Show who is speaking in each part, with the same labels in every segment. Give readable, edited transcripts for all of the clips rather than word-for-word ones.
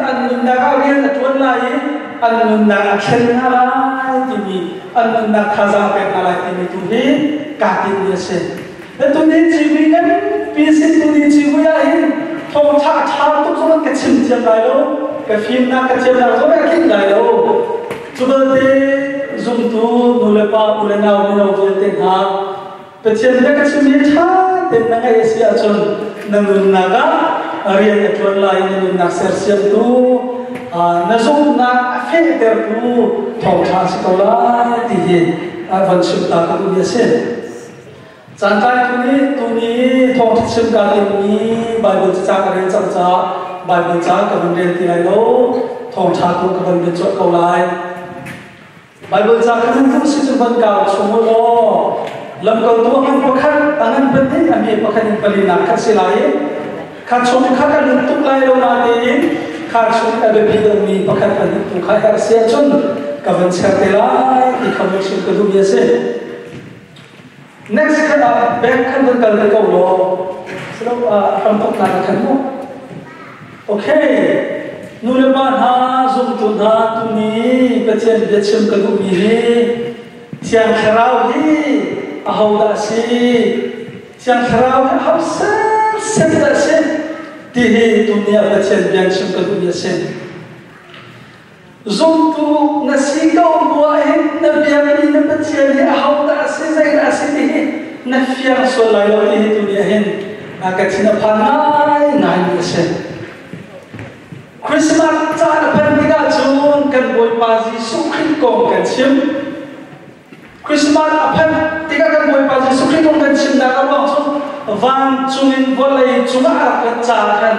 Speaker 1: an na ga rian na tuan lai an na khen na lai ti mi an na thaza pe na lai ti mi tu hi ka ti ni se tu ni chi mi kan pi se tu ni chi bu ya hin thong tha tha tu so ka chim chim lai lo ka phim na ka chim na so ka kin lai lo chu ba te zum tu nu le pa u le na u no tu te ha pe chen na ka chim ni tha te na ga sia chon na nu na ga rian na tuan lai na na ser siam tu na zum na fe ter tu thong tha si ko lai ti hi a van chim ta ka tu ya se chan kai tu ni thong chim ka ti ni bible cha ka ren cha cha bible cha ka ban ren ti lai lo thong tha tu ka ban be chot ko lai bible cha ka tu si chu ban ka chung lo lam ko tu han pakhat anan ban ni ami pakhat ni pali na khat si lai kha chung kha ka lu tu lai lo na ti kha chung ka be bi do mi pakhat ani tu kha ka sia chun ka ban cha te lai ti kham chung ka du ye se next kan back kan ban kal ko lo so from top na kan mo okay nu le ba ha zum tu na tu ni pa chen be chim ka du mi ni chiang kharau hi a ho da si chiang kharau ha sa se da se ti hi tu ni a pa chen be chim ka du ye se zum tu na si ka bua hin na bia ni na pa chen hi a ho da si zai da si ti hi na fiang so lai lo hi tu ni hin a ka china pha nai ni se Christmas cha na pan ni ga chun kan boi pa ji su khri kong kan chim Christmas a pan ti ga kan boi pa ji su khri kong kan chim na ka ba chu van chungin volei chunga ka cha kan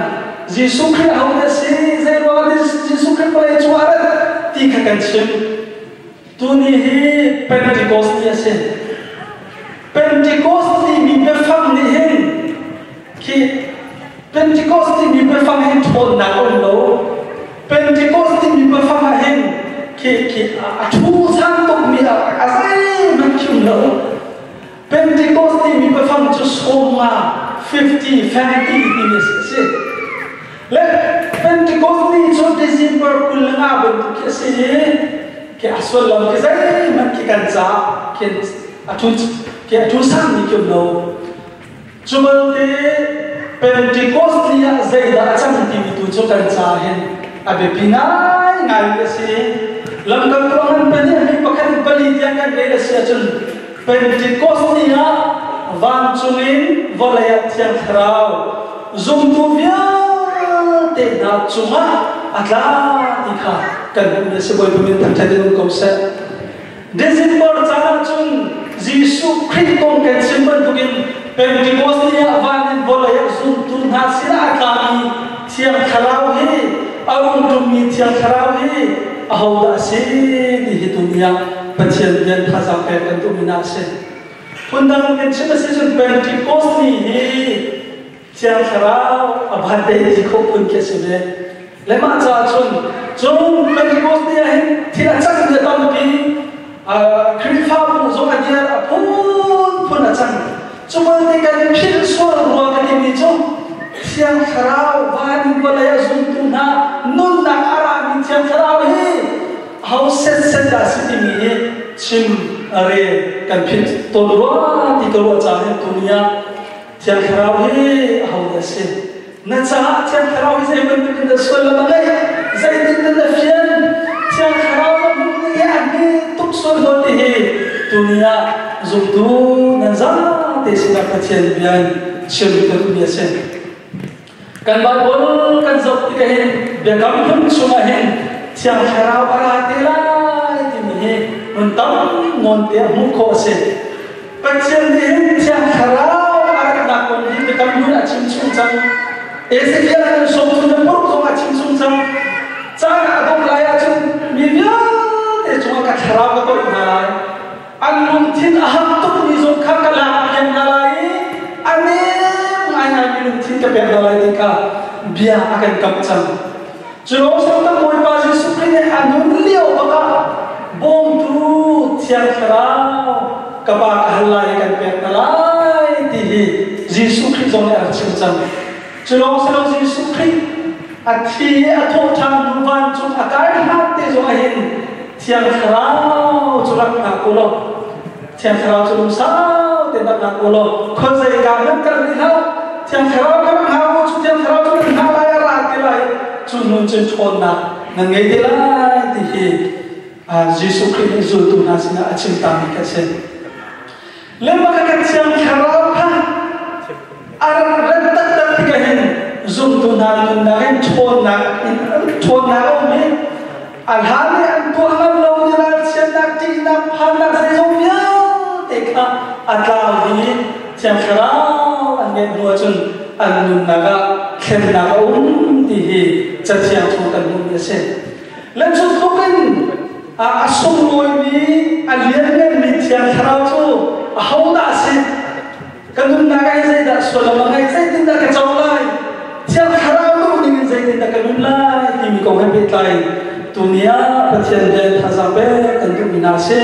Speaker 1: ji su khri au na si zai ro ni ji su khri volei chunga ra ti ka kan chim tu ni hi Pentecost ni se Pentecost ni mi pe phang ni hin ki Pentecost ni mi pe phang hin thon na on lo Pentecost ni mi pe phang hin ki a thu sang tok mi a sai man kyum lo Pentecost ni mi pe phang chu soma 50 family ni se le Pentecost ni chu December kul nga ben ki se ki aswal lam ki sai man ki kan cha ki a thu sang ni kyum lo chumal te Pentecost ni a zai da chang ti mi tu chu kan cha hen a be pinai ngai ke si lam kam to han pe ni hi pakhat bali tiang kan re se chun Pentecost ni a van chungin volaya tiang khrau zum tu via te na chuma atla ti kha kan ni se boi min tam thai nu kom se December chana chun Jisu Christ kong kan simban tugin Pentecost ni a van in volaya zum tu na sila akami tiang khrau hi awung tu mi tiang khrau hi ahau da se ni hi dunia pathian yan thaza pe kan tu mina se Pundang kan chima se chun Pentecost ni hi tiang khrau abhan de ji ko pun ke se le lema cha chun Pentecost ni hi thila chang de tam pi Krifa pun zo ka dia pun a chang chuma te kan phil so ro ka ni chu tiang khrau van bolaya zum tu na nun na ara ni tiang khrau hi how set da city mi hi chim are kan phil to ro ti to ro cha ne dunia tiang khrau hi how da se na cha tiang khrau hi zai ban tu da so la mai zai tin da fian tiang khrau ni ya ni tuk so do ti hi dunia zum tu na za te sina pathian bian chim ka dunia se kan Bible kan zop ti ka hin be kam thum chunga hin tiang khrau ara te lai ti mi hi mun tam mon te mu ko se pathian ni hin tiang khrau ara na kon hi be kam mun a chim chung chang Ezekiel an som tu na por ko a chim chung chang chang a dong lai a chun mi bia te chunga ka khrau ka to na lai an lung thin a ham tu ni zo kha ka la yan na lai ane ai minum tin ka pe na lai ka bia akan kam chang chulo sa ta moi pa Jesu Christ ne anun leo baka bom tu thian khrau ka ba ka halai kan pe na lai ti hi Jesu Christ on ar chim chang chulo sa Jesu Christ thi thu thang văn chung cái hát te zo hin thiang kharao churak na kulo thiang kharao chulum sao te na kulo khoi zai ga nam kal ni hau thiang kharao ka hau chu thiang kharao chu na la ra te lai chun nun chen chon na ngai te lai ti hi Jesu Christ zu tu na sina achim ta mi ka se le ma ka thiang kharao ka ar ran tak tak ti ka hin zum tu na hin chon na o mi alhali an tu ang lo ni ra chen na ti na phan na se zo ya te ka atlaw hi thiang kharao an nge nu chun an nun na ga khem na ti hi cha thiang chu kan nu se len chu tu kan a sum loi ni a lian ne mi thiang kharao chu a hau da se kan nun na ga sai da so la ma ga sai tin da ka chaw lai thiang kharao nu ni sai tin da ka nun lai ti mi ko he pet lai dunia pathian den thazabe kan tu minase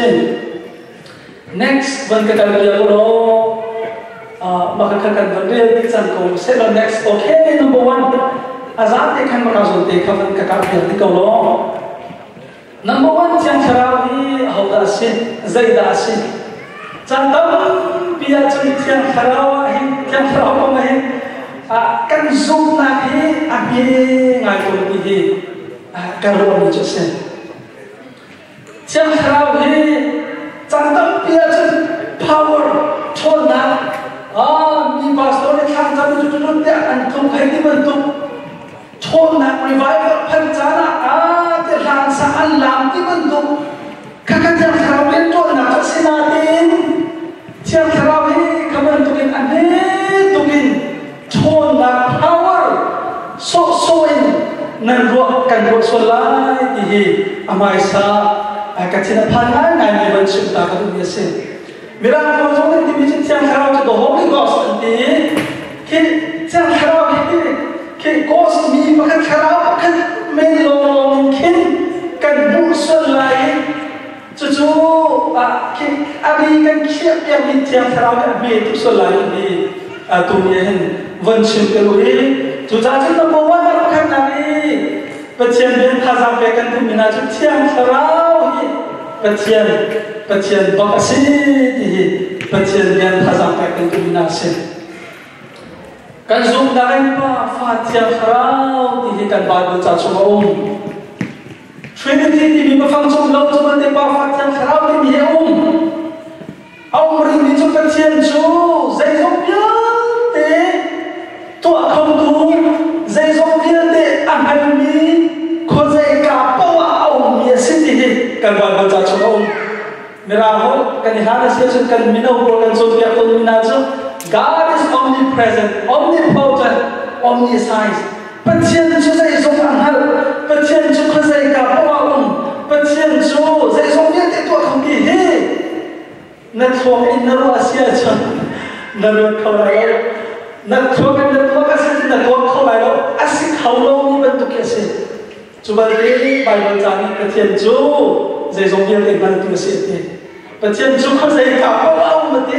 Speaker 1: next ban ka kan dia lo maka kan ban dia di san ko se lo next okay number 1 azat te kan maka zo te kan ka ka dia ti ko lo number 1 chang kharao hi ho da sin zai da sin chan dam bia chung chang kharao hi chang kharao ko mai kan zoom na hi a bi ngai ko ti hi kalau ni Joseph, siang kerau ni, jangan biar power, thona, ni pastor ni kan jangan jujur dia antum kai ni bentuk, thona revival pencana, dia langsaan lam ni bentuk, kakak siang kerau ni thona kesinatin, siang kerau ni kamu tukin aneh tukin, thona power, so nan ruak kan ruak solai di amai sa kacina panai nai ban cinta kan dia se mira ko zo ni mi chin siang kharao to holy ghost ti ki siang kharao ki ghost mi makan kharao kan men long kin kan bu solai chu ki abi kan khiap ya mi siang kharao kan mi tu solai ni tu ni hen van chin ke lui chu cha chin number 1 kan kan nai pathian ben thazam pe kan tu mina chu thiang kharao hi pathian bak si ti pathian ben thazam pe kan tu mina se kan zum dai pa fa thiang kharao ti kan ba bu cha chu Trinity ti mi pa fang chung lo chu ban te pa fa thiang kharao ti mi ring ni chu pathian chu zai zo pya te to không tu zai zo pya te an mi ko zai ka pawa au mi siti hi kan ba cha chu mera ho kan hana se chu kan mi no ko kan so pya ko mi na chu God is omnipresent, omnipotent, omniscience. Pathian chu zai zo an hal pathian chu ko zai ka pawa pathian chu zai zo pya te to không ki hi na thong in na ro asia chan na ro khalai na thong in na ro asia na ro khalai lo asi khalo ni ban tu ke se chuba le bible chani pathian chu zai zong ye te ban tu se te pathian chu kho zai ka pa ma te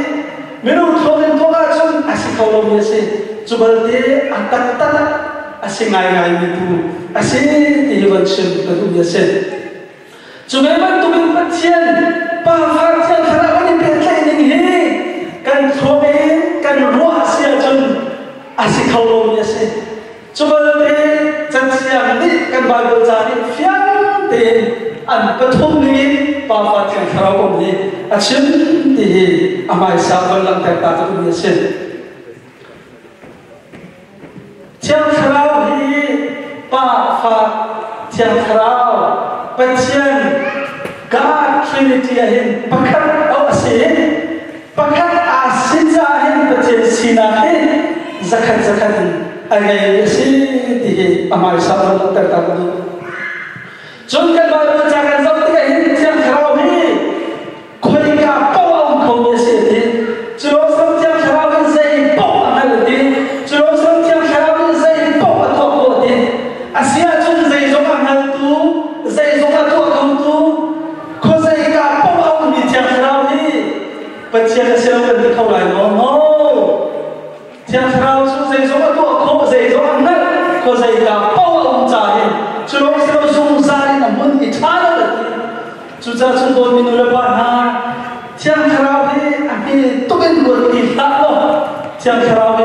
Speaker 1: mero thong in to ga chun asi khalo ni se chuba le atak tak asi ngai ni tu asi te ban chen tu ni se chuba ban tu bin pathian pa fa chen khara ni pe tlai ni he kan thome kan ro asia chun asi khalo ni se chuba le chan siam ni kan bible chani fiang te an pathum ni pa fa chen khara ko ni achim ti amai sa ban lang ta ta ni se chen khara hi pa fa chen khara pathian God Trinity ahin pakhat au ase pakhat asinja ahin pathian sina he zakhat agai ase ti amai sa ban ta ta ni chun kan ba cha kan zau ti ahin chen kharao hi khoi ka paw ko ni se ti chulo sam chen kharao kan zai paw anal ti chulo sam chen kharao kan zai paw to ko ti asia chun zai zo anal tu zai zo ka to kam tu ko zai ka paw ni chen kharao hi pathian se lo kan khau lai no chen kharao chu zai zo ka to ko zai zo anal ko zai ka paw Sudah contoh minum lepas ha, tiang karawi abi tu kan buat kita loh, tiang karawi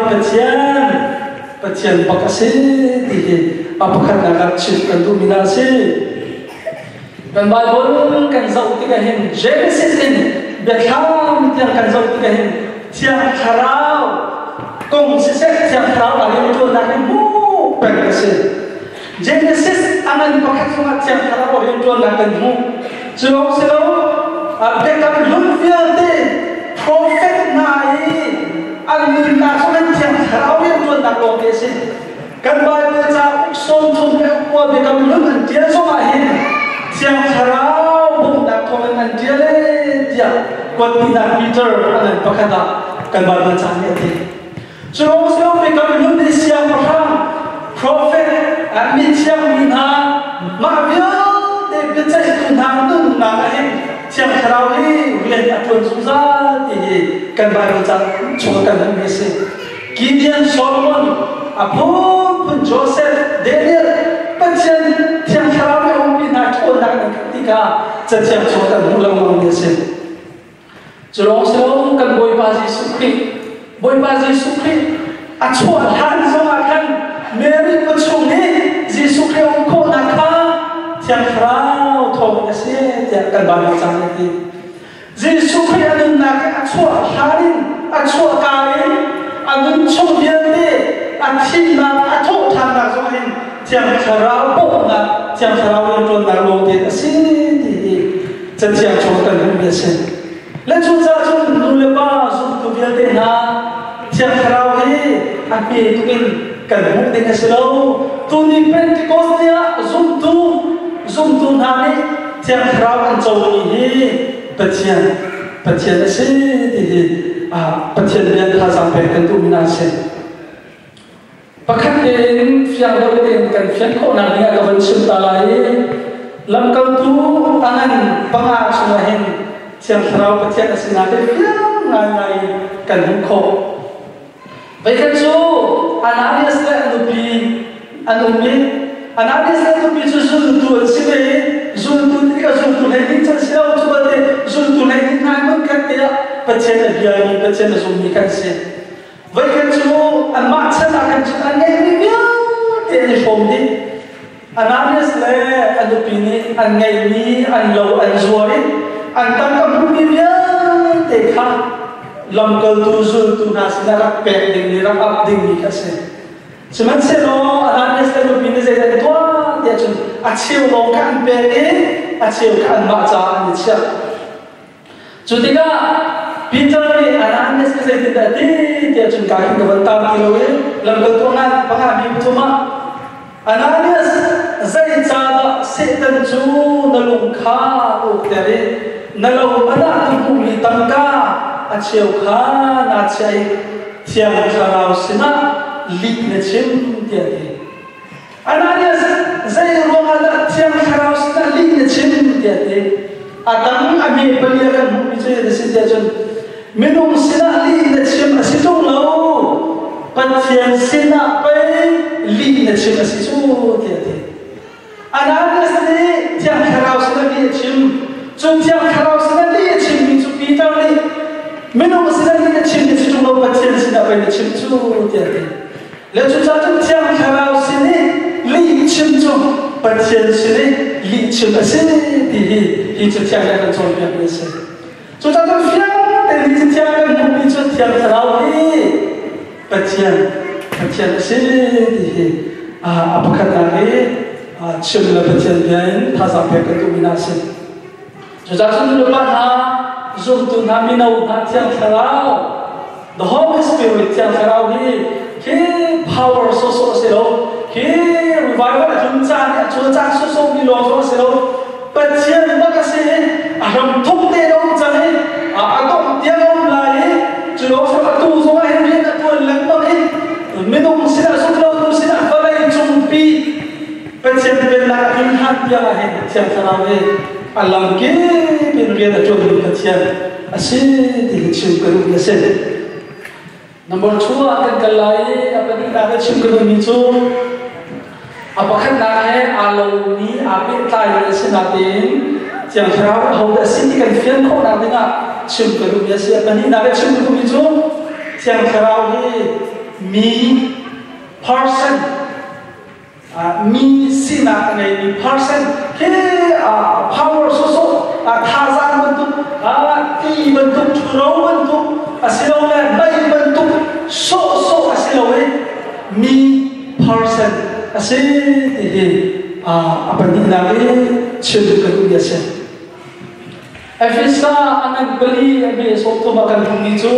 Speaker 1: Pacian pakasih di apakah nak cerita dominasi dan Bible kan jauh tiga hen Genesis ini berkam tiang kan jauh tiga hen tiang karau kong sisek tiang karau lagi itu nak mu pakasih Genesis aman pakai semua tiang karau itu nak mu selalu berkam lumpian de prophet nai Alun nasukan tiang karau yang tuan nak lokasi. Kan Bible cakap som kuat bekam lun dia sama hin tiang karau pun nak tuan dia le dia kuat bina Peter anan pakata kan Bible cakap ni. Selalu bekam lun dia siang perang prophet amin siang mina maafnya de becai tuhan tu nak hin tiang karau ni boleh tuan susah di kan Bible cakap cuakan dan mesti Gideon, Solomon, apapun Joseph, Daniel, Pacian tiang karawi umpi nak nak ketika setiap cuakan ulang mesti. Jelong kan boy bazi sukri, acuan han sama kan Mary pecung ni, zi sukri umko nakha tiang karawi thong mesti tiang kan Bible cakap ni. Yesus Kristus nak acuah harin, acuah kain, anun cumbian de, atin nak acuah tanah zohin, tiang karau pun nak, tiang karau yang tuan nak lodi sini, setiap cuakan yang biasa. Lepas tu nulepas untuk dia de na, tiang karau ni, api itu kan mungkin dengan selalu, tu ni Pentecost dia, zoom tu nani, tiang karau jauh ini. Pacian sih pacian dia dah sampai ke dominasi. Pakat ini yang boleh kan yang kau nak dengar kawan cerita lain. Lamkau tu anan pengar sunahin siang serau pacian asinade yang ngai kan kau. Baikkan tu anaknya selain anaknya selain nubi susun tu sini. Zultu tiga zultu lagi tersilau coba deh zultu lagi namun kan dia pecah biar pecah zumi kan se. Baikkan cuma macam akan cerita ni dia telefon di. Anaknya selain anu pini angai ni anlau anzuari antara bumi dia tekha lamkal tu zultu nasinarak pending ni rak ding ni kase. Sementara lo anaknya selain pini saya tua dia cun acil lokan beri acil kan baca ni siap. Jadinya Peter ni anaknya sekali tidak dia cun kaki kebentar kilowe lembaga tuan pengabi cuma anaknya saya cara setan cu nalungka uktere nalau anak tu buli tangka acil kan acai tiang karau sina lik necem dia ni. Anaknya saya ruang ada tiang karau sina lik necem dia ni. Adam kami beliakan bicara sedia jon minum sina lik necem asitung lau pacian sina pai lik necem asitung dia ni. Anaknya sini tiang karau sina lik necem, jon tiang karau sina lik necem itu Peter ni minum sina lik necem asitung lau pacian sina pai necem tu dia ni. Lalu jatuh tiang karau sini li cemcu pacian sini li cem sini di itu tiang akan contoh biasa. Jatuh tiang dari tiang akan itu tiang karau ni pacian sini di apa kata ni cemla pacian lain tak sampai ke dominasi. Jatuh lepas zoom tu kami nak tiang karau, the Holy Spirit tiang karau ni. Ke power sosok selo, ke revival junca junca sosok di luar sosok selo, pacian bagasi, aram thuk te dong jane, agam dia dong lai, jual sosok tu sosok ini dia tu lembang ini, minum sila sosok tu sila falai jumpi, pacian bela inhat dia lah, tiang karawe, alam ke penulia dah jual pacian, asyik dihicum keruh biasa. Nombor 2 akan kalai apa ni ada cungkru ni tu apa kan nak alau ni apa tayar senatin chẳng khao hầu đã xin cái phiền khổ nào thế nào chừng cái đúng như sẽ bên nào cái chừng cái đúng như chú chẳng khao đi me person me xin là cái me person cái power số tha giang bên tu ti bên tu râu bên tu xin lỗi là bay bên tu số xin lỗi me person xin thì apa ni lagi cerita kedua saya. Efisa anak beli abi satu makan bumi tu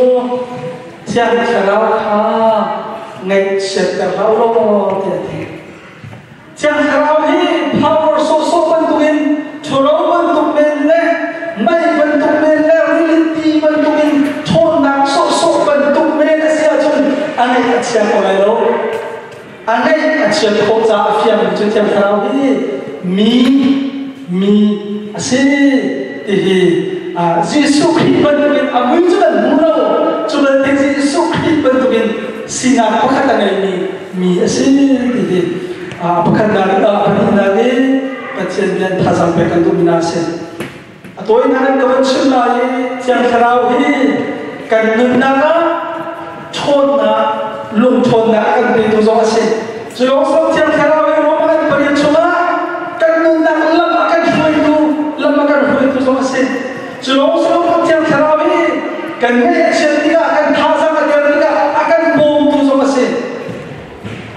Speaker 1: siang kerau ngai cerita kerau tiada. Siang kerau ni power so bentukin, curau bentukin le, mai bentukin le, reality bentukin, thonak so bentukin le siapa anak siang orang lo. Anai asyik kota afiam jentiam karawi mi asyik Yesus Kristus bentukin amun cuman murau cuman Yesus Kristus bentukin sinar pakatan mi asyik pakatan lagi pasien yang tak sampaikan tu binasa atau ini ada kebencian lagi yang karawi kan nunaka chona lung chona kan begitu sahaja. Jauh setiap kali orang beri cuma kan nak lemakan itu sahaja. Jauh setiap kali kan cerita akan thasa akan bom tu sahaja.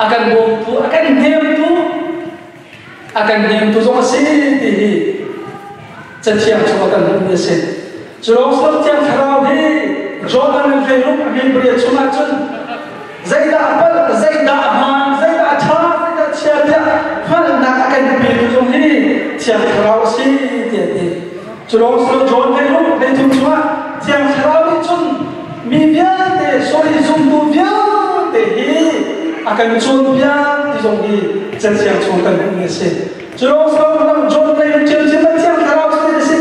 Speaker 1: Akan bom tu akan nem tu sahaja. Jadi setiap cuma kan biasa. Jauh setiap kali Jordan Feluk akan beri cuma Zaida apa, Zaida aman, Zaida achar, Zaida ciatia, mana nak akan berjumpa ini, tiang kerau sih tiada. Jurong John Feluk berjumpa cuma tiang kerau itu mibian deh, sorry jumpa bian deh, akan jumpa bian di jumpa jadi yang jumpa ini sih. Jurong John Feluk jumpa tiang kerau sih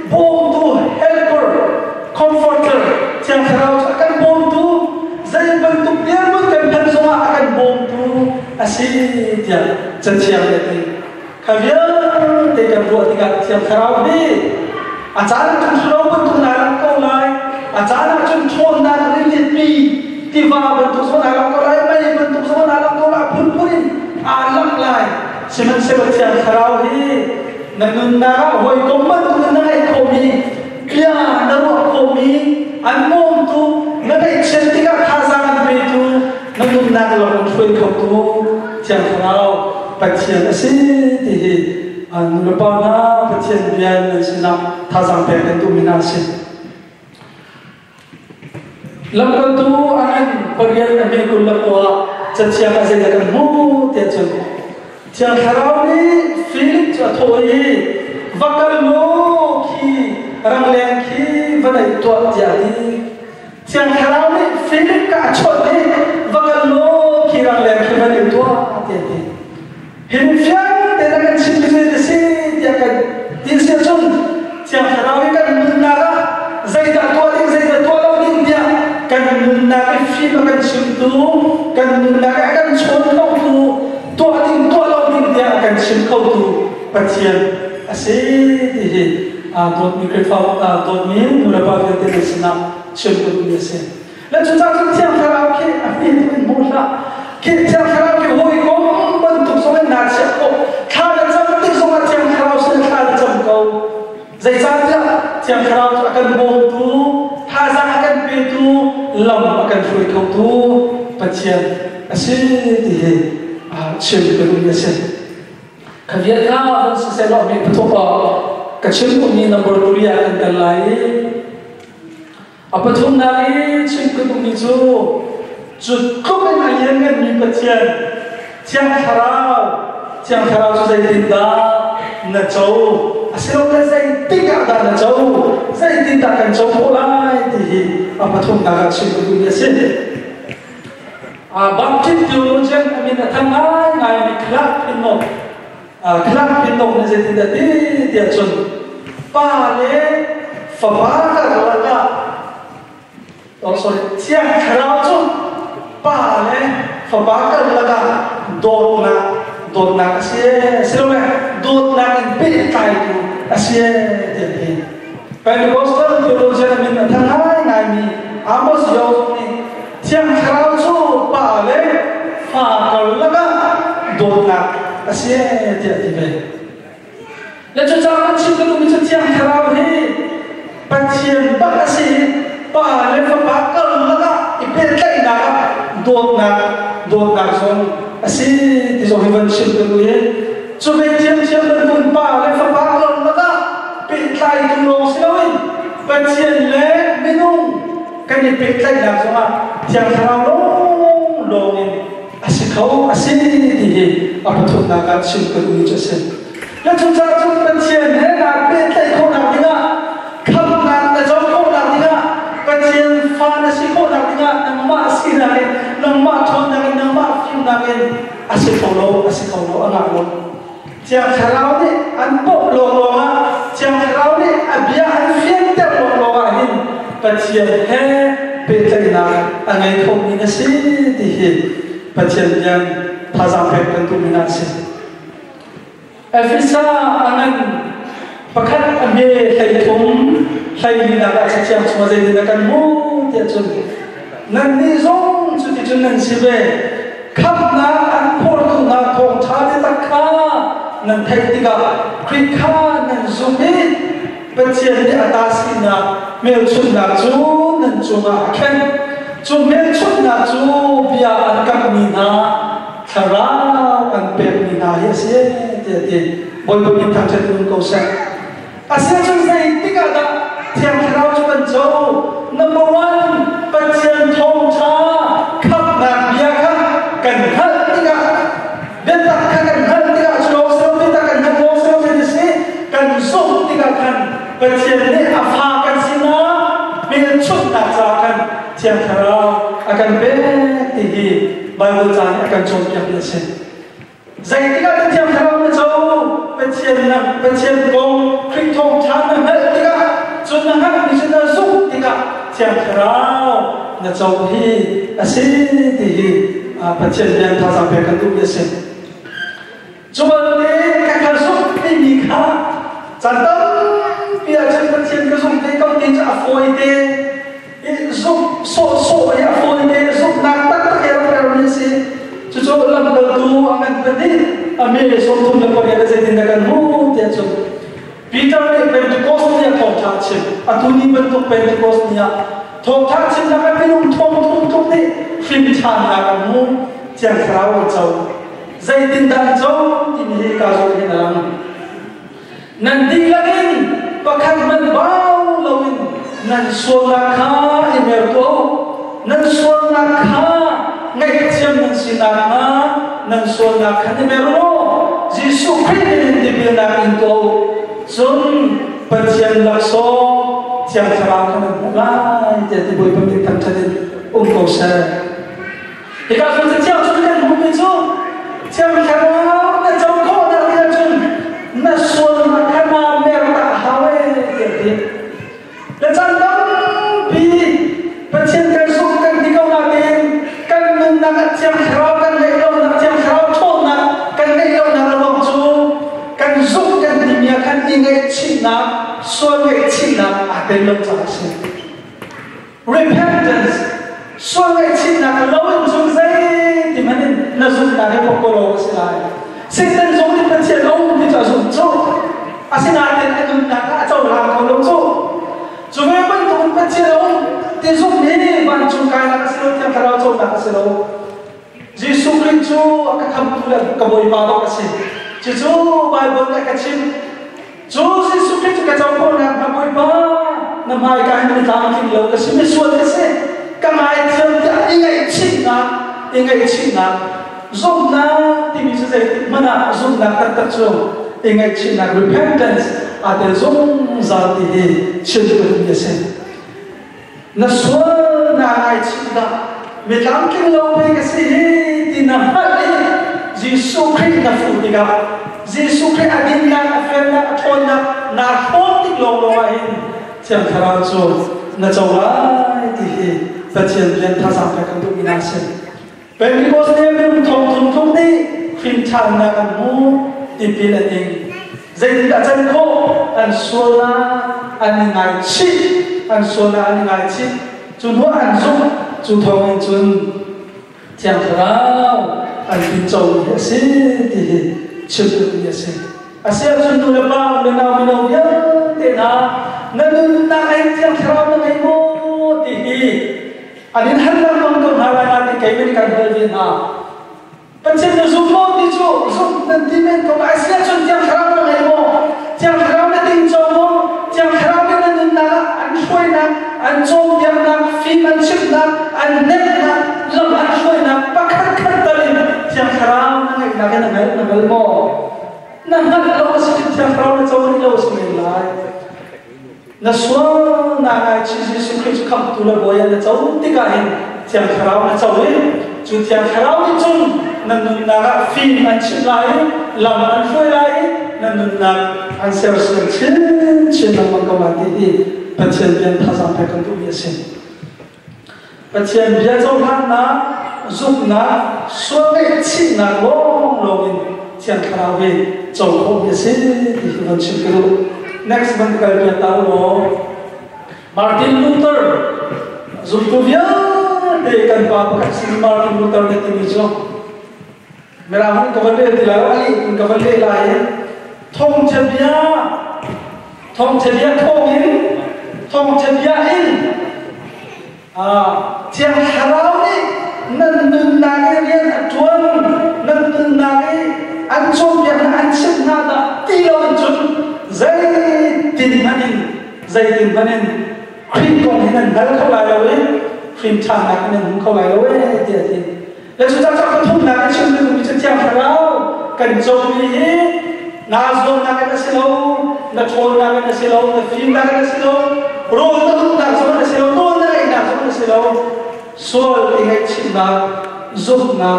Speaker 1: bom tu helper, comforter, tiang kerau akan bom tu. Saya bentuk dia bukan semua akan bombu asyik dia cenciang itu. Kavian tidak buat tiga tiang kerau ni. Acara tu sudah bentuk nalar kau lai. Acara tu thon nalar ini tiba bentuk semua nalar kau lai. Mai bentuk semua nalar kau lai pun alam lai. Semen tiang kerau ni. Nangun nalar hoi komand tu nangai komi. Dia naruh komi. Anmom tu nangai cerita khazan begitu nangun nalar kau tu tiang kerau pasien asyik di nulupana pasien biar senang thazang pekan tu minasih. Lambat tu anak pergian ambil gula tua setiap kali akan mu tiada. Tiang kerau ni Felix atoi vakal lo ki orang lain ki pada itu jadi. Tiang kerau ni Felix kacau ni vakal lo ki orang lain ki pada itu jadi. Himfian dengan simpulnya dia akan disebut tiang kerau ni kan menara Zaida tua lawan dia kan menara film akan simpul kan menara akan contoh tu tua lawan dia akan simpul tu pasien asyik di dot mikrofon dot min berapa kali senang simpul ni sih. Lalu kita tiang kerau ke apa itu mula kita kerau ke hoi kom bentuk soal nasihat ko kada cantik soal tiang kerau sih kada jangkau. Zaida tiang kerau akan bontu, hazan akan betu, lam akan fui kau tu pasien asyik di simpul ni sih. Kavian kau sesuatu yang betul kecil ni nombor dua akan terlai. Apa tu nari simpul ni tu cukup ayam ni pasien tiang kerau tu saya tidak nak jauh. Asyik saya tidak nak jauh. Saya tidak akan jauh lagi di apa tu nari simpul ni sih. Bangkit tu jangan kami datang ngai kelak penuh. Kelak penuh ni saya tidak dia cun. Pale fabaka laka. Oh sorry, tiang kerau tu pale fabaka laka dot na kasi silo dot na in pit kai tu asia thì Pentecostal theologian mình thằng hai ngày mi Amos yo ni thiang khao chu pa le pha kal laga do na asia thì về le cho cha man chim lu mi thiang khao hi pathian ba asi pa le pha kal laga ipe kai na do na zon asia thì zo hi van chim lu hi chu be thiang thiang ben pa le pha kal lagaเป็นใครตุลงเสียวิเป็นเชียนเล่ไม่นุ่งกันนี่เป็นใครหนักสมาเชียงเราลงอาศัยเขาอาศัยดีอาพุทธนาการชิมกันดูจะเส้นแล้วจุดจ้าจุดเป็นเชียนเล่หนักเป็นใครเขาหนักดีนะคำนักแต่เจ้าเขาหนักดีนะเป็นเชียนฟ้าอาศัยเขาหนักดีนะนังมาสีนักนังมาทนนักนังมาฟิวนักอาศัยเขาโลอันนักโลเชียงเราเนี่ยอันโปะโลอ่ะChàng khao ni abia an phiên te lo hin pathian he pe tlai na angai khom ni si ti hi pathian yan thazam pe kan tu mina si afisa anan pakhat abe hlai thum hlai ni na ka chang chuma zai ni kan mu ti chun nan ni zong chu ti chun nan si be khap na an phor tu na thong tha ti tak kha nan thai ti ga kri kha nan zum ni pathian ni atasi na mel chun na chu nan chu ma khen chu mel chun na chu bia an kam ni na thara an pe ni na ya se ti boy boy tham chen nun ko sa asia chung sai ti ga da thiam thrao chu ban chu number 1 pathian thong tha khap na bia kha kan hal ti ga ben ta kan hal ti ga chu so ti ta kan hal so ti se kan so ti ga kan pathian ni afa kan sina mel chut na cha kan thiam thrao akan be ti hi bible chan akan chom kya ni se zai ti ga thiam thrao na chu pathian kong khri thong tha na hal ti ga chun na hal ni chun na su ti ga thiam thrao na chu hi ase ti hi pathian yan tha sa pe kan tu ni se chu ba ni ka ka su ni ni kha chan ta bia chen pathian ka sum te kam te cha foi te so ya foi te so na ta ta ke ra ni se chu chu lam ka tu angan pa ni ame so thum na pa ga se tin da kan mu te chu Peter ni Pentecost ni thong tha chin atuni ban tu Pentecost ni thong tha chin na ka pinum thong ni phim chan na ka mu chang krao chau zai tin dan chau tin hi ka zo ni na nan di langin pakhat man bao lawin nan suala kha imerto nan suala kha ngai chiam nan sinama nan suala kha imerlo jisu christ ni bi na into sun pathian lakso chiam khara kha na te ti boi pam tham thadin ko sa ika sun se chiam chu kan hu mi chu chiam khara na chau ko na ria chun na suala kha na mer ta hawe te le chan dam bi pathian kan su kan di kau na ten kan nun na chiam khara kan le lo na chiam khara thon na kan le lo na lo chu kan su kan di mia kan di ngai chin na so ngai chin na a te lo cha se repentance so ngai chin na lo chu zai ti man na su na he ko lo se lai Satan giống như phân chia ông thì cho dùng châu, xin ai đến ai dùng đã châu làm cầu lông châu, dù với bên tụng phân chia ông thì dùng thế bạn chung cái là cái đâu theo cái châu là cái đâu, Giêsu Christ các thầm tu là cả bồi bao đó cái gì, Giêsu Bible là cái chim, Giêsu Christ cái châu con là cả bồi bao, năm hai cái mình làm kinh lâu cái gì mới xuân cái gì, cái mai thường thì anh ấy chinh na dùng na thì mình sẽ thấy mà na dùng na tất chung anh ấy chinh na repentance à để dùng ra thì chưa được như thế na xuân na ai chinh na mình làm kinh lâu với cái gì thì na hết đi Giêsu Christ na phụ đi cả Giêsu Christ adin na phèn na thôn na thôn tích lâu lâu ấy chẳng khả chung na châu lại thì phát triển lên tham gia các công ty na sen Pentecost ni mình thong đi phim chan na kan mu ipin an ing zai da chan ko an suana an ngai chi an suana an ngai chi chu no an zu chu thong chun chang rao an bin chou ya se ti chu ya se asia chun tu le pa le na mi no ya te na nan na ai chang rao na mai mo ti anin han la mong ko hala na ti kai mi kan hal vi na Pancen na zoom mo di jo zoom nantimen ko asia chun chang rao na mai mo chang rao na ting chou mo chang rao na nan na an shoi na an chou yang na fi man chip na an net na lo an shoi na pakhat khat talin chang rao na ngai na ngal mo na hat lo si chang rao na chou ni lo si lai na suan na ngai chi si khi kham tu la boya na chou ti ka hin chang rao na chou ni chu chang rao ni chung nan nun na fi man chip lai lam an shoi lai nan nun na an ser ser chin na mang ka ma ti Pancen bian thasam pe kan tu ye sin Pancen bian zo han na zup na so ne chi na lo in chiang khara we zo ko ye sin ti van chin ke next month kal bian ta lo Martin Luther zup tu bian de kan pa ka sin Martin Luther ne ti jo mera hun ka vale dila ali ka vale la ye thong che bia thong in thong chân bia in chiang harau ni nan nun na cái riêng ăn chuan nan nun na cái ăn chôm bia na ăn chip na da ti lo ăn chun dây tin manin khinh con thì nan dal khâu lại rồi khinh chang na cái nan khâu lại rồi thì là chúng ta cho thùng na cái chân mình chân chiang harau cần chôm đi na zon na cái sẽ lâu na chôn na cái sẽ lâu na phim na cái sẽ lâu rồi ta không đặt số là xíu luôn đấy đặt số là xíu số thì ngay chỉ là giúp na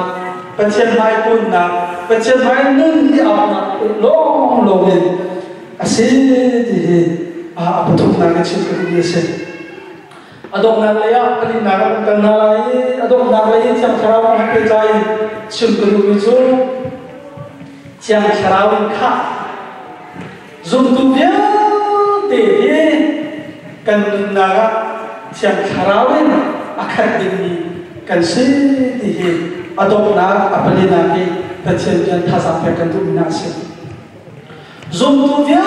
Speaker 1: bên trên mai quân na bên trên mai nâng đi ảo na long long lên xí thì bắt đầu na cái chuyện cái gì thế adok na lấy á cái na cái cần na lấy adok na lấy chẳng khao không cái trái chuyện cái gì chứ chẳng khao khác dùng tu viết để kan naga siang kharawin akademi kan si di adok na apali na ki tachel jan thasa pe kan tu na si zum tu vya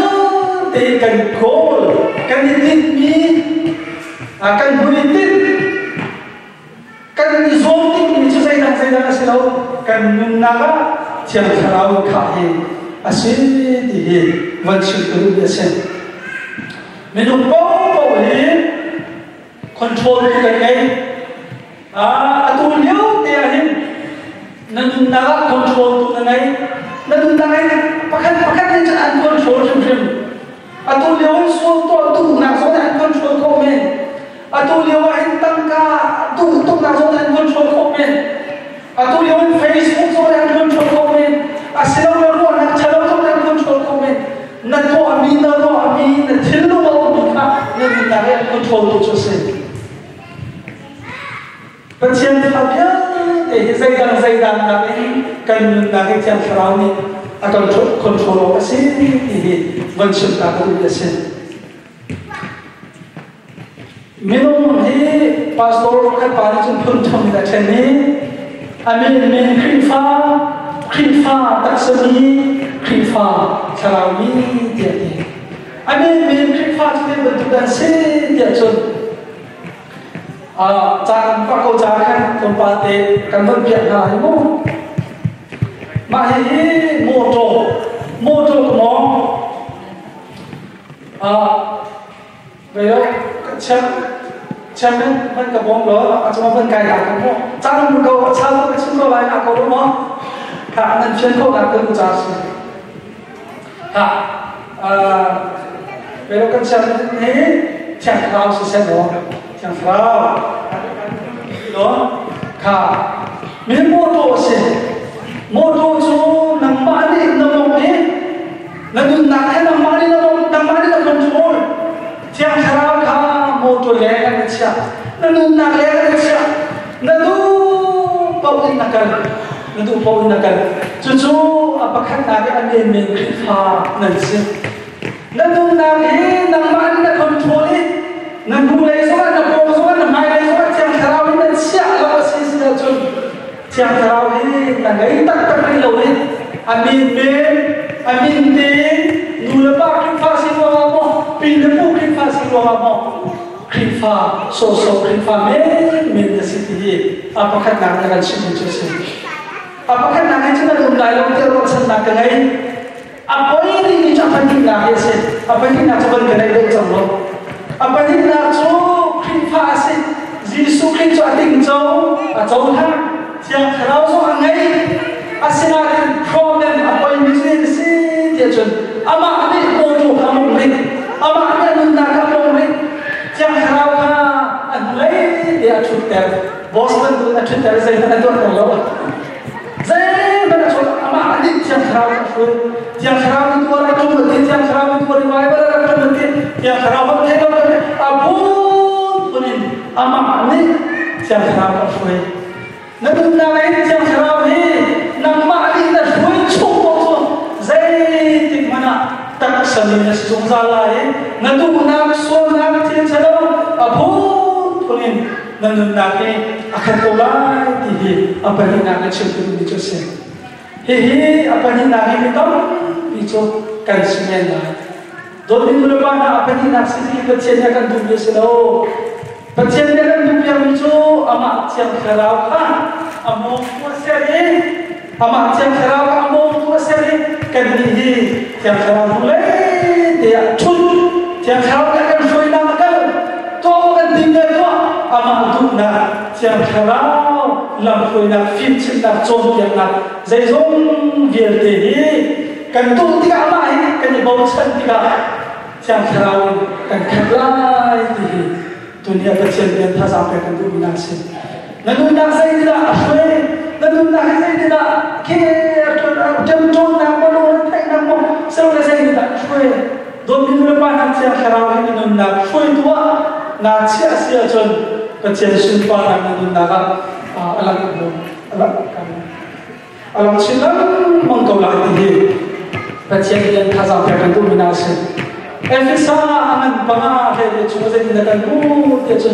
Speaker 1: te kan kol kan dit mi akan buritit kan zom ti mi chu sai na silo kan naga siang kharawin kha hi asi di van shi tu ya sen Minum bau ni control kita ni, atul liu dia ni, nanti naga control tu nanti, nanti naga pakai ni jangan control macam, atul liu semua tu nak jangan control komen, atul liu intang ka tu nak jangan control komen, atul liu Facebook jangan control komen, asyik orang nak cakap jangan control komen, nak tu amin, nak thilu nên là cái control tu cho sinh. Bên trên pháp nhớ để dây đằng là cái cần là cái chân pháo này, còn control cái sinh thì vẫn sự ta cũng được sinh. Mình thì pastor cái bạn chúng phân trong cái chân này, mình khinh pha tác sĩ khinh pha chào mi địa điểm. Mình khinh pha cho nên vẫn đang xây địa chun. Trang các cô cha khăn con ba tê cần phân biệt là hay không? Mà hay mô tô của nó. Vậy đó, xem đến phân cả bóng đó, chúng ta phân cài đặt cũng không. Trang một câu, sao cái chúng tôi lại là câu đúng không? Cả nên chuyên câu đặt tên của cha sư. Vậy đó, cần xem thế, chẳng nào sẽ xem đó. Chẳng sao đó cả mình mô tô số nằm mãi đi nằm mộng đi là đừng nặng hay nằm mãi đi là control chẳng sao cả mô tô lẽ cái gì là đừng nặng lẽ cái gì là đủ bao nhiêu cần chú apa kan nabi anh mình pha nên gì nên đúng là cái nằm mãi là control đi nên đủ lấy số là bộ số là mai lấy số là chàng thảo nên xả lo xí xí là chun chàng thảo đi là cái tất tất cái lâu đi amin te nula ba krim pha si lo mo pin de pu krim pha si lo mo krim pha so krim pha men the city apa khat nang kan si chu si apa khat nang chu na dum lai lo te ro san na ka ngai apoi ni cha phan ni na ye se apa ni na cha ban ka nai de chang lo apa ni na chu krim pha si jisu krim chu ating chu a chu ha chiang kharau so ngai asina problem apoi ni se dia chun ama ni ko tu kamong ri ama ni nun na kamong ri chiang kharau ka an lei dia chu ter Boston tu na chu ter sai na tu ka lo zai ba na chu ama ni chiang kharau ka fu chiang kharau ni tu ra chu ti chiang kharau ni tu ri wai ba ra chu ti chiang kharau ba the lo ka abu punin ama ni chiang kharau ka fu na tu na lai chiang kharau ni nang ma ni na fu chu ko tu zai ti mana tak sami na sung za lai na tu na so na ti chalo abu punin na nu na ke akhan ko lai ti hi apani na ke chu tu ni chu se he apani na ke tam ni chu kan simen na do ni lu ba na apani na si ti ka chen ya kan du ye se lo Pasien dia kan tu yang itu amak siang kerau kan, among tua seri, amak siang kerau kan among tua seri, kan ini siang kerau mulai dia cun, siang kerau kan soi nak kan, tu kan tinggal tu, amak tu nak siang kerau, lam soi nak fit nak cun yang nak, saya zong dia ini, kan tu tiga amak ini kan bau chen tiga, siang kerau kan kerlai ini. Dunia kecil tak sampai ke dunia sih. Dunia saya tidak asal, dunia saya tidak kira jemput nak boleh tak nak mau, semua saya tidak asal. Dunia lepas nanti akhirnya dunia asal tua, nanti asia jon kecil sumpah nak dunia alam silam mengkaulah tinggi. Kecil tak sampai ke dunia sih. Efisa angan banga he chu ze ni kan bu te chu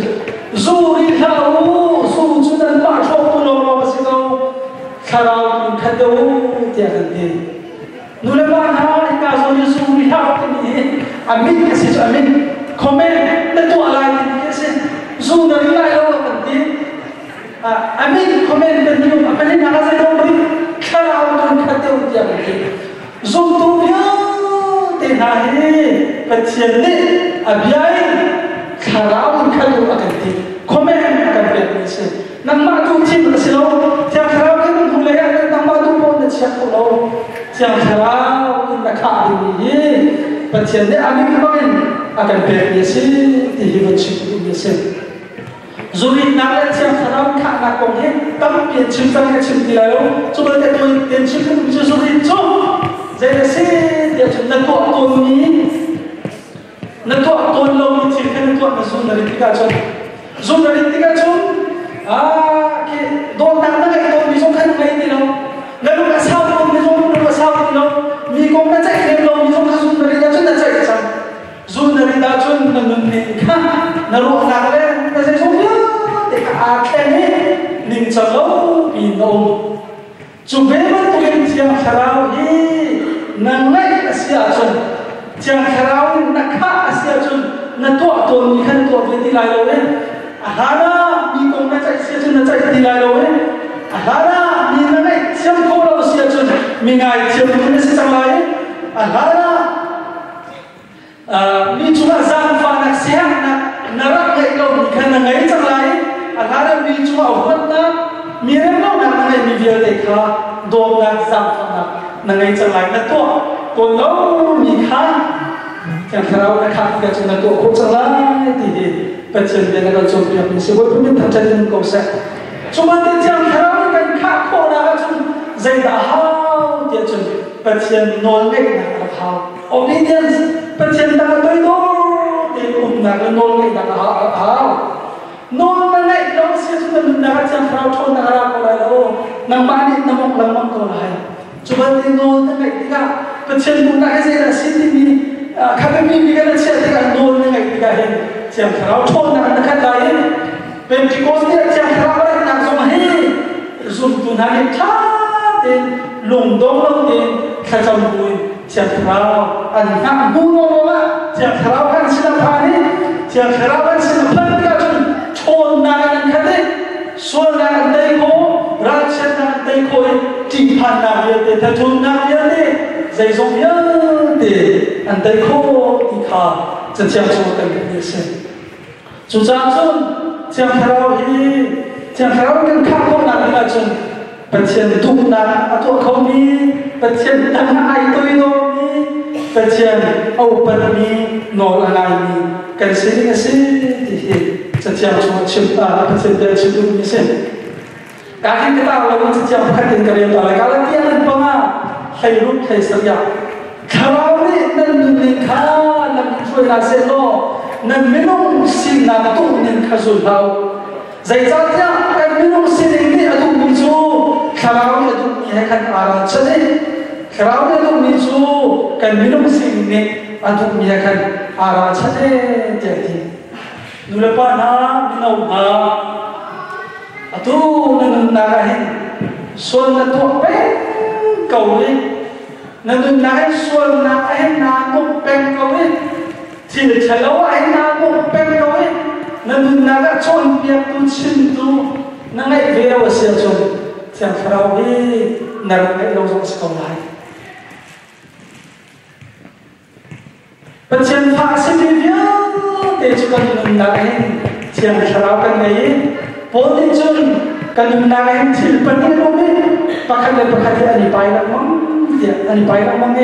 Speaker 1: zuri lau su chu dan ba chok tu lo lo si do kharau khan do te kan te nu le ba na ka so ni zuri lau te ni amin ka si amin comment na tu alai ni se zu na ri lai lo kan te amin comment na ni apani na ka se do bri kharau khan do te kan te zu tu ya te na he Pasien ni abiai kharau khalu akan ti komen akan bermisi nang ma tu tim silo tiang kharau kan mulai kan nang ma tu pun cia lo tiang kharau nak kah ni pasien ni ami komen akan bermisi ti hidup cipu bermisi zuri nak tiang kharau kah nak kong he tam pian cipta ke cipti lalu cuba kita tu pian cipta tu zuri tu jadi si dia cuma tu ni Nato ton lo ni cirkan nato na zon dari tiga con ke don nang na ke don bisong kan ngai ti lo lalu ka sao don bisong ka sao ti lo mi kong na chai le lo bisong ka zon dari da chon na chai chang zon dari da chon na nun ne ka na ro na le na se song ya te ka a ke ne ning cha lo pi no chu be ma tu ken siang kharau hi nang ngai asia chon Jangan kharau nak kah asia jun nak tua ni kan tua beli lai lo ahara ni kong nak cai asia jun nak cai beli lai lo ahara ni nak siam kau lo asia jun mingai siam tu ni sesang lai ahara ni cuma zam fa nak siang nak narak ngai lo ni kan ngai cang lai ahara ni cuma awat nak mirem lo nak ngai ni dia dekha dom nak zam fa nak ngai cang lai nak tua Kon lo mi kha yang kharau nak kha ka chuna to ko chala ti pachin de na chom pia ni se bo pun ta chan ko sa chuma te jang kharau kan kha ko na ka chun zai da hao ti chun pachin non lek na ka hao obedience pachin ta toi do ti na ka non lek na hao non na nai lo se chun na ka jang kharau thon na ra ko lai lo nang ma ni na mok ko lai Cuma tengok tengok tiga, pasien pun nak saya dah sini ni khắp mình đi cái nó sẽ thì ăn nôn như ngày thì cái hình chẳng tháo thôn nào nó khác cái bên chỉ có cái chẳng tháo cái nào dùng hết dùng tuần hai chát đến lùng đông đông đến khai trong bụi chẳng tháo ăn hàng bu nô mà chẳng tháo ăn xin làm phá đi chẳng tháo ăn xin làm phá cái chung thôn nào ăn khác đấy xuân nào ăn đây cô rát chân nào ăn đây cô chỉ phản nào vậy để thay thôn nào vậy đấy dây dùng nhớ để anh đây cô đi khá chân chẳng cho cái gì xem chú cha chung chẳng tháo hi chẳng tháo cái khác không nào đi là chung bật chân thùng nào à thua không đi bật chân tăng ai tôi đâu đi bật chân âu bật mi nổ là này mi cái gì thì chân chẳng cho chung bật chân để chung đi xem cái tao là mình chân chẳng phải cái điều đó là cái là tiền bằng à hay lúc hay sao vậy khảo đi nên mình khá làm chuyện là sẽ lo nên mình không xin làm tu nên khá rồi đâu dạy cho cái mình không xin đi ở tu mình chú khảo đi tu mình hay khăn à cho nên khảo đi tu mình chú cái mình không xin đi ở tu mình hay khăn à cho nên vậy thì người bạn na mình đâu mà à tu nên là cái xuân là thuộc bé cầu đi nên nãy xuân nãy anh na một bên câu ấy chỉ để chạy lâu anh na một bên câu ấy nên nãy đã chọn việc tu chín tu nãy ngày về đâu sẽ chọn chẳng phải đi nãy ngày lâu rồi sẽ còn lại bên trên phá sinh viên để cho con nãy chẳng phải cái này vốn đi chung kan nãy chỉ bên này đâu ấy bakal berkati ani pai nak mang dia ani pai nak mang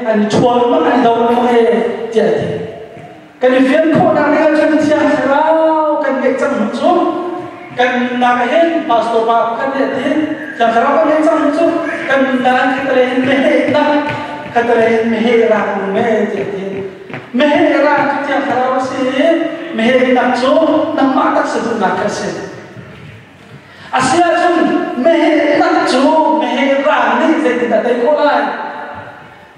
Speaker 1: ani chuan mang ani dau mang dia kan vian kho nak dengan chân chiang sarau kan ge chang chu kan nak hen pastor ba kan dia tin chang sarau kan ge chang chu kan dan khatre me nak khatre me ra me dia tin me ra chang sarau si me nak chu nang ma tak sedu nak kase Asia chung meh nak chu meh rang ni zai kita tay ko lai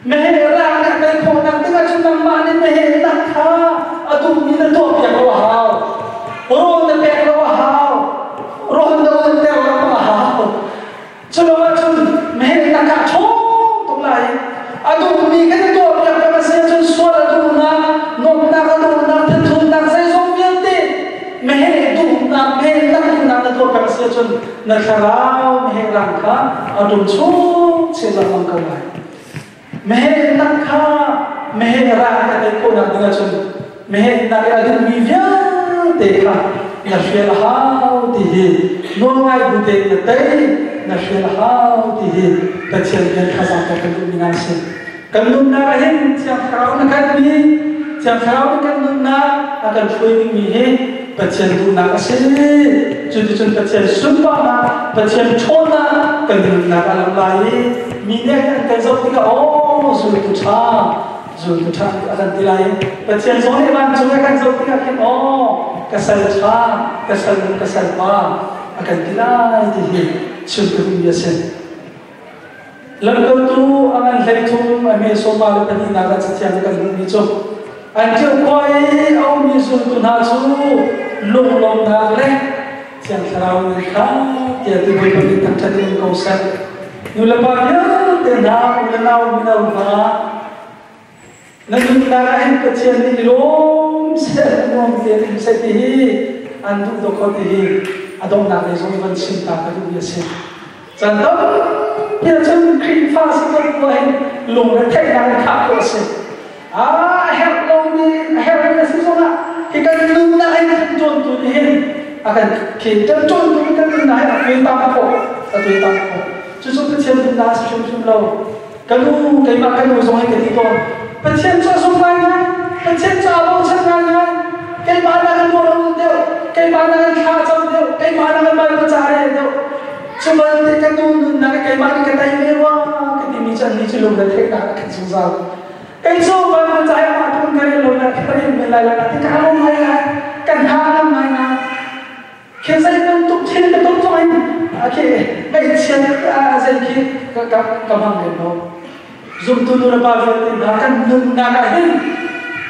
Speaker 1: meh rang nak tay ko nak tengah chung nang ma ni meh nak kha adu ni na to pya ko hao ro na pe ko hao ro na na te ko hao chulo chung meh nak kha chong tung lai adu ni cái to pya ka ma se chung so adu na nom na ka do na the thun na sai som viên ti meh du na meh nak na to ka se chung na kharao meh rang kha adum chu che la mang ka lai meh nak kha meh ra ka te ko na nga chung meh na ka adum mi vya te kha na shel hao ti hi no ngai bu te na te na shel hao ti hi ta chen den kha sa ka ku mi ngai se kan nun na hin chang kharao na ka mi chang kharao kan nun na akan chui mi hi Bacaan tu nak asal, jadi bacaan sumpah nak, bacaan chona, kan nak alam lain, minyak kan jauh tiga oh zul pucha akan tilai, bacaan soalnya ban juga kan jauh tiga kan oh kesal pa akan tilai jadi sumpah biasa. Lalu tu akan leitung, ame soma lepas ni nak setiap kan bicu. Anjir koi au misul tu nasu long na le siang sarau ni kha dia tu boleh pergi tak jadi kawasan nulapanya tenang menau ba nanti narahin kecil ni lom semua dia setihi antu dokoti adong nak lesong ban cinta kadu biasa contoh dia cuma krifa sikit buat long le tek nak kha kawasan help long ni help ni sesuatu kita nung na ay contoh tu ni akan kita contoh kita nung na ay akan tampo justru kecil tu na sum lau kalau kay makan mo song ay ketito kecil sa sumay na kecil sa abang sa na kay mana kan mo deu kay mana kan khajaw deu kay mana kan mai pachare deu cuman te kan nung na kay mana kan tay mewa kay mi chan ni chulong na thek na kan suzaw cái số mà mình chạy mà không cái lối là cái mình lại là cái cá lông hay là cần ha năm này là khi xây nên tụt trên cái tụt cho anh khi cái trên dây khi cái hàng này nó dùng từ nó bao giờ thì nó cần nâng đa cái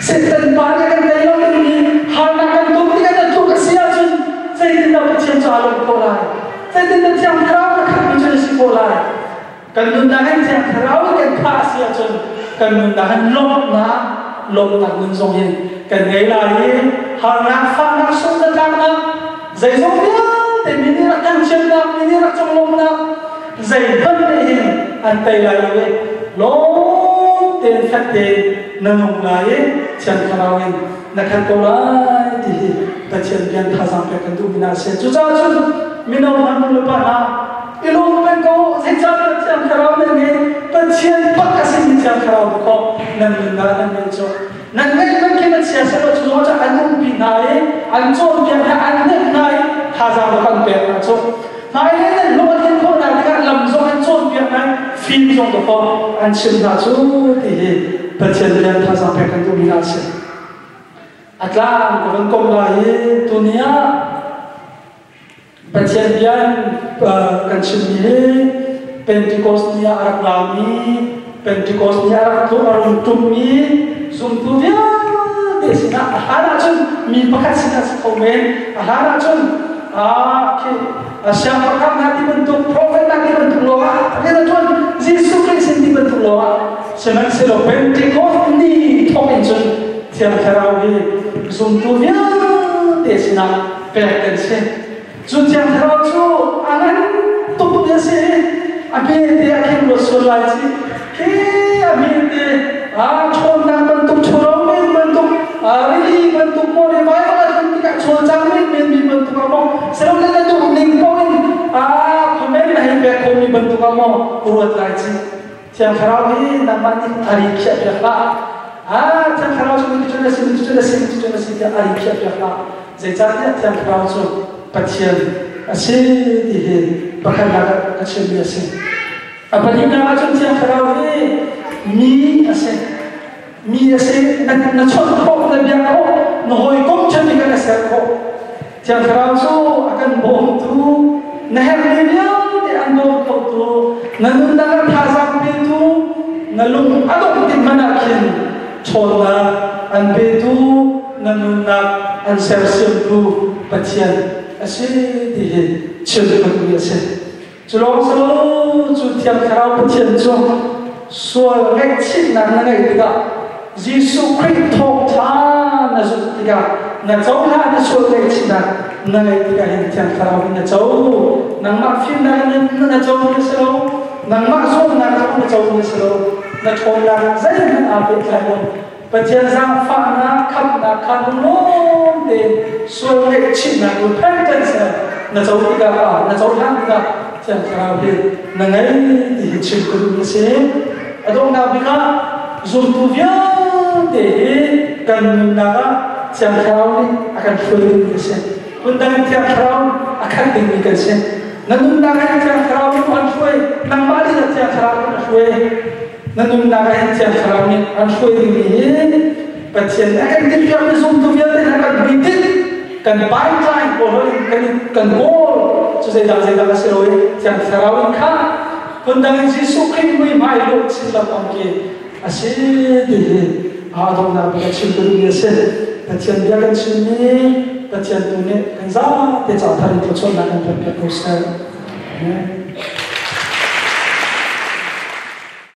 Speaker 1: Satan bani kan tayo ni hana kan tum ti kan tu kasiya chun sai tin da chen cha lo ko lai sai tin da chang kharau ka khat chun si ko lai kan nun da kan chang kharau kan kha sia chun kan nun da kan lom na nun song hin kan ngai lai hana fa na sung da tang na zai song ya te mini ra kan chen na mini ra chong lom na zai ban de hin an tai lai we lo ten khat te nang lai chen kharau hin na khan ko lai ti ta chen bian tha sam pe kan du bina se chu cha chun minau nam lu pa na ilong pen ko sai cha chen kharau ne nge ta chen pa ka se ni chen kharau ko nan na nan ne cho nan ngai nan ke na sia sa lo chu cha an pi nai an cho bian na an ne nai tha za lo kan pe na cho nai ne lo ken ko na ka lam zo an cho bian na fin jong do ko an chen na chu ti ta chen bian tha sam pe kan du bina se atlang ko kon lai dunia Bacian bian kan sini Pentecost ni arak lami Pentecost ni arak tu arung tumi sumpu dia desina ahara chun mi pakat sina komen ahara chun ke siapa kam nanti bentuk prophet nanti bentuk loa kita tuan Yesus Kristus nanti bentuk loa senang selo Pentecost ni komen chun tiap terawih sumpu dia desina pekan sen Junjang terau tu, anak tu dia se, abi dia akan bersuara lagi. Ke abi dia, chon nak bentuk corong bentuk, ini bentuk mori baik lah ketika chon jangmin bentuk kamu. Selalu dia tu link point, komen lah yang kami bentuk kamu buat lagi. Junjang terau ni namanya hari kiat lah. Junjang terau tu itu sudah hari kiat lah. Jadi junjang terau tu. Pasien asyik di bahkan nak asyik biasa. Apa ni nak macam siang kerau ni mi asyik nak contoh nak biar kau nohoi kau cakap dengan siapa kau. Siang kerau tu akan bohong tu, nahar dia di andor kau tu, nanun nak thazam tu, nalung adok di mana kin chola anbe tu, nanun nak ansersim tu pasien. Asyik di cerita biasa. Kalau selalu tiap kali bercincang, suara kecil nak juga. Yesus Kristus Tuhan nak juga. Nak jauh nak suara kecil nak juga yang tiap kali nak jauh. Nak maafin nak jauh ni selalu. Nak maksud nak jauh ni selalu. Nak tolak saya nak apa kalian. Bercincang fana nak kanulong de suara kecil nak repentance nak jauh juga, nak jauh juga. Tiap kali nangai di cerita biasa. Adong nak bika zumpunya de kan naga tiap kali akan fully biasa. Undang tiap kali akan tinggi biasa. Nanti naga tiap kali akan fully. Nambali tiap kali akan fully. Nanti naga tiap kali akan fully tinggi. Pasien akan tinggi kami zumpunya de akan bitin. Kan baiklah boleh kan gol. Saya dah seloi yang terawih kan, kondangan Yesus Kristus mai lo sila pangke asyik deh, adong nak berkecil biasa, kecil dia kan sini, kecil tu ni kan zaman, dia cakap hari tu cuma nak berkecil.